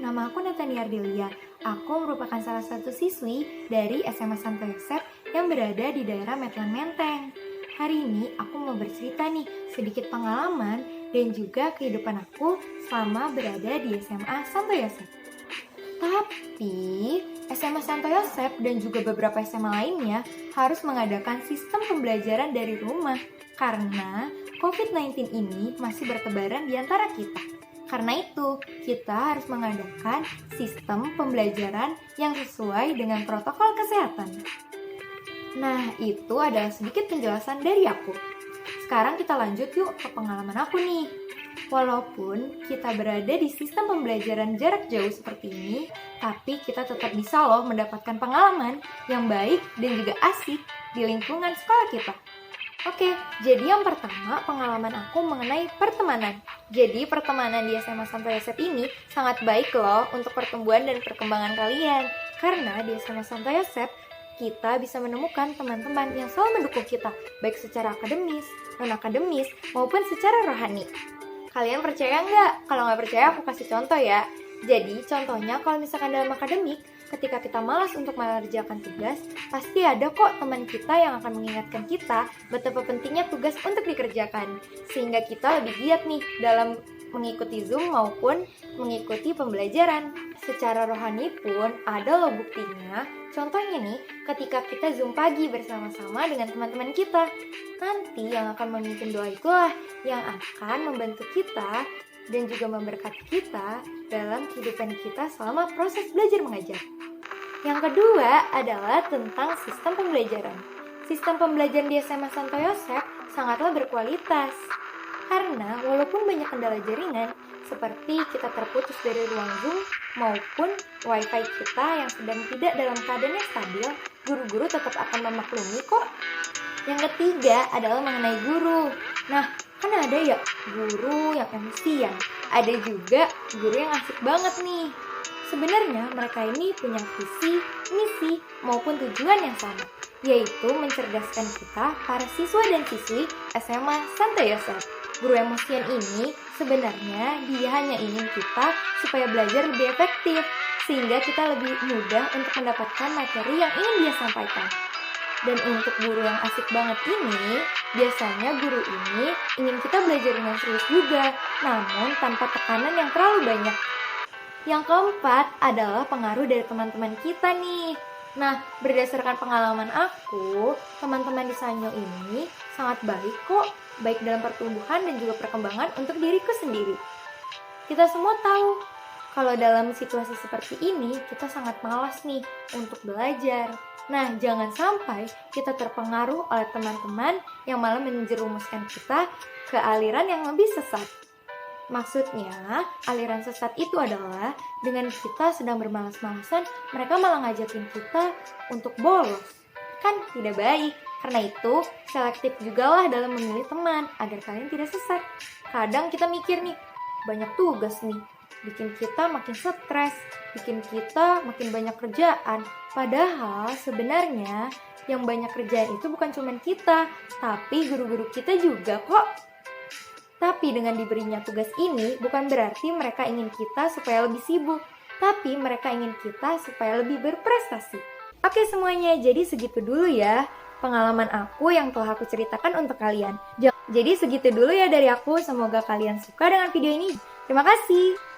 nama aku Natania Ardelia. Aku merupakan salah satu siswi dari SMA Santo Yosep yang berada di daerah Metlan Menteng. Hari ini aku mau bercerita nih sedikit pengalaman dan juga kehidupan aku selama berada di SMA Santo Yosep. Tapi SMA Santo Yosep dan juga beberapa SMA lainnya harus mengadakan sistem pembelajaran dari rumah karena COVID-19 ini masih bertebaran di antara kita. Karena itu, kita harus mengadakan sistem pembelajaran yang sesuai dengan protokol kesehatan. Nah, itu adalah sedikit penjelasan dari aku. Sekarang kita lanjut yuk ke pengalaman aku nih. Walaupun kita berada di sistem pembelajaran jarak jauh seperti ini, tapi kita tetap bisa loh mendapatkan pengalaman yang baik dan juga asik di lingkungan sekolah kita. Oke, jadi yang pertama pengalaman aku mengenai pertemanan. Jadi pertemanan di SMA Santo Yosep ini sangat baik loh untuk pertumbuhan dan perkembangan kalian. Karena di SMA Santo Yosep kita bisa menemukan teman-teman yang selalu mendukung kita, baik secara akademis, non-akademis, maupun secara rohani. Kalian percaya nggak? Kalau nggak percaya aku kasih contoh ya. Jadi contohnya kalau misalkan dalam akademik, ketika kita malas untuk mengerjakan tugas, pasti ada kok teman kita yang akan mengingatkan kita betapa pentingnya tugas untuk dikerjakan. Sehingga kita lebih giat nih dalam mengikuti Zoom maupun mengikuti pembelajaran. Secara rohani pun ada loh buktinya. Contohnya nih, ketika kita Zoom pagi bersama-sama dengan teman-teman kita. Nanti yang akan memimpin doa itulah yang akan membantu kita dan juga memberkati kita dalam kehidupan kita selama proses belajar mengajar. Yang kedua adalah tentang sistem pembelajaran. Sistem pembelajaran di SMA Santo Yosep sangatlah berkualitas. Karena walaupun banyak kendala jaringan, seperti kita terputus dari ruang Zoom maupun wifi kita yang sedang tidak dalam keadaan yang stabil, guru-guru tetap akan memaklumi kok. Yang ketiga adalah mengenai guru. Nah, kan ada ya guru yang emosian, ada juga guru yang asik banget nih. Sebenarnya mereka ini punya visi, misi, maupun tujuan yang sama, yaitu mencerdaskan kita para siswa dan siswi SMA Santo Yosep. Guru emosian ini sebenarnya dia hanya ingin kita supaya belajar lebih efektif, sehingga kita lebih mudah untuk mendapatkan materi yang ingin dia sampaikan. Dan untuk guru yang asik banget ini, biasanya guru ini ingin kita belajar dengan serius juga, namun tanpa tekanan yang terlalu banyak. Yang keempat adalah pengaruh dari teman-teman kita nih. Nah, berdasarkan pengalaman aku, teman-teman di Sanyo ini sangat baik kok, baik dalam pertumbuhan dan juga perkembangan untuk diriku sendiri. Kita semua tahu, kalau dalam situasi seperti ini, kita sangat malas nih untuk belajar. Nah, jangan sampai kita terpengaruh oleh teman-teman yang malah menjerumuskan kita ke aliran yang lebih sesat. Maksudnya, aliran sesat itu adalah dengan kita sedang bermalas-malasan, mereka malah ngajakin kita untuk bolos. Kan tidak baik. Karena itu, selektif jugalah dalam memilih teman agar kalian tidak sesat. Kadang kita mikir nih, banyak tugas nih, bikin kita makin stres, bikin kita makin banyak kerjaan. Padahal sebenarnya yang banyak kerjaan itu bukan cuma kita, tapi guru-guru kita juga kok. Tapi dengan diberinya tugas ini bukan berarti mereka ingin kita supaya lebih sibuk, tapi mereka ingin kita supaya lebih berprestasi. Oke semuanya, jadi segitu dulu ya pengalaman aku yang telah aku ceritakan untuk kalian. Jadi segitu dulu ya dari aku, semoga kalian suka dengan video ini. Terima kasih.